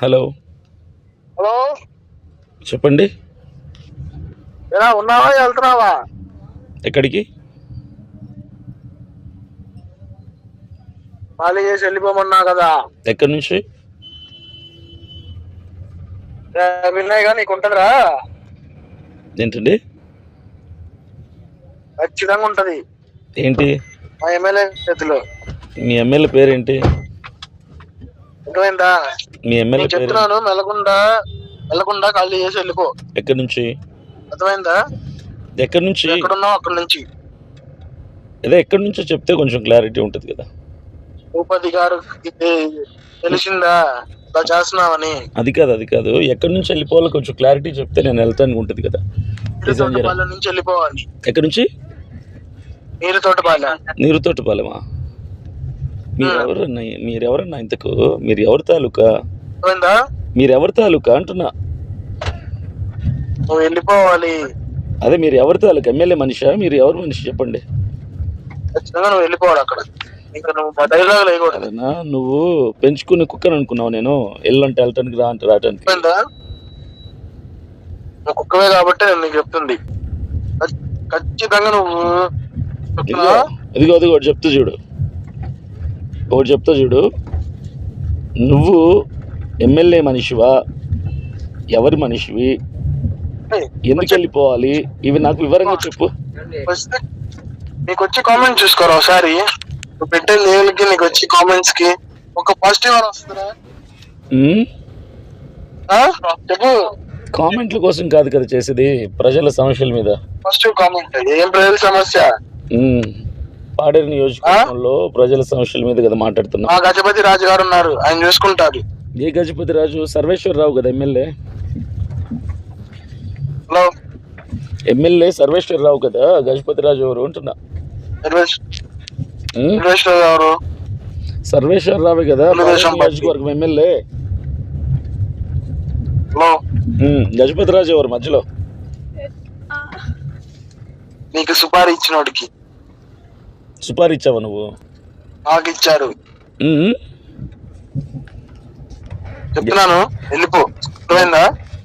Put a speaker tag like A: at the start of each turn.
A: Hello,
B: hello,
A: చెప్పండి.
B: ఎలా ఉన్నావా? వెళ్తున్నావా?
A: ఎక్కడికి?
B: ఖాళీ చేసి వెళ్ళిపోమన్నా కదా.
A: ఎక్కడి నుంచి?
B: విన్నాయిగా నీకు ఉంటుందిరా.
A: ఏంటండి?
B: ఖచ్చితంగా ఉంటది.
A: ఏంటి?
B: మా ఎమ్మెల్యే చేతిలో.
A: మీ ఎమ్మెల్యే పేరేంటి?
B: అర్థమైందా?
A: మీ ఎమ్మెల్యే పేరు
B: చెప్తున్నాను, వెళ్ళకుండా ఖాళీ చేసి వెళ్ళిపో.
A: ఎక్కడి నుంచి?
B: అర్థమైందా?
A: ఎక్కడి నుంచి?
B: ఎక్కడున్నావు అక్కడి నుంచి.
A: అదే ఎక్కడి నుంచో చెప్తే కొంచెం క్లారిటీ ఉంటుంది కదా.
B: భూపతి గారు తెలిసిందా ఇలా చేస్తున్నావని?
A: అది కాదు, ఎక్కడి నుంచి వెళ్ళిపోవాలో కొంచెం క్లారిటీ చెప్తే నేను వెళ్తానికి ఉంటుంది కదా.
B: నీరుతోటపాలెం నుంచి వెళ్ళిపోవాలి.
A: ఎక్కడి నుంచి?
B: నీరుతోటపాలెం.
A: నీరుతోటపాలెమా? మీరెవరన్నా ఇంతకు? మీరు ఎవరి తాలూకా?
B: అర్థమైందా?
A: మీరెవరి తాలూకా అంటున్నా.
B: నువ్వు వెళ్ళిపోవాలి.
A: అదే మీరు ఎవరి తాలూకా? ఎమ్మెల్యే మనిషా? మీరు ఎవరు మనిషి చెప్పండి.
B: ఖచ్చితంగా నువ్వు వెళ్ళిపోవాలి. అక్కడ ఇంకా నువ్వు డైలాగ్ లేకూడదు.
A: నువ్వు పెంచుకునే కుక్కని అనుకున్నావు. నేను వెళ్ళంటే వెళ్ళటానికి, రా అంటే రావటానికి.
B: నువ్వు కుక్కవే కాబట్టి నేను నీకు చెప్తుంది. ఖచ్చితంగా నువ్వు
A: ఇదిగో చెప్తా చూడు. నువ్వు ఎమ్మెల్యే మనిషివా? ఎవరి మనిషివి? ఎందుకు వెళ్ళిపోవాలి? ఇవి నాకు వివరంగా చెప్పు.
B: నీకు వచ్చి కామెంట్ చూసుకోరా ఒకసారి. నువ్వు పెట్టే లేవులకి నీకు వచ్చి కామెంట్స్ కి ఒక పాజిటివ్ వస్తుందా? చెప్పు.
A: కామెంట్ల కోసం కాదు కదా చేసేది, ప్రజల సమస్యల మీద.
B: Positive comment. ఏం ప్రజల సమస్య?
A: పాడేరు నియోజకవర్గంలో ప్రజల సమస్యల మీద కదా మాట్లాడుతున్నా.
B: గజపతి రాజు గారు ఉన్నారు, ఆయన చూసుకుంటారు.
A: ఏ గజపతి రాజు? సర్వేశ్వరరావు కదా ఎమ్మెల్యే.
B: హలో,
A: ఎమ్మెల్యే సర్వేశ్వరరావు కదా. గజపతి రాజు ఎవరు అంటున్నా? సర్వేశ్వరరావే కదా నియోజకవర్గం ఎమ్మెల్యే. గజపతి రాజు ఎవరు మధ్యలో?
B: నీకు సుపారీ ఇచ్చినోడికి.
A: సుపారీ ఇచ్చావా నువ్వు?
B: నాకు ఇచ్చారు. చెప్తున్నాను, వెళ్ళిపో. అర్థమైందా?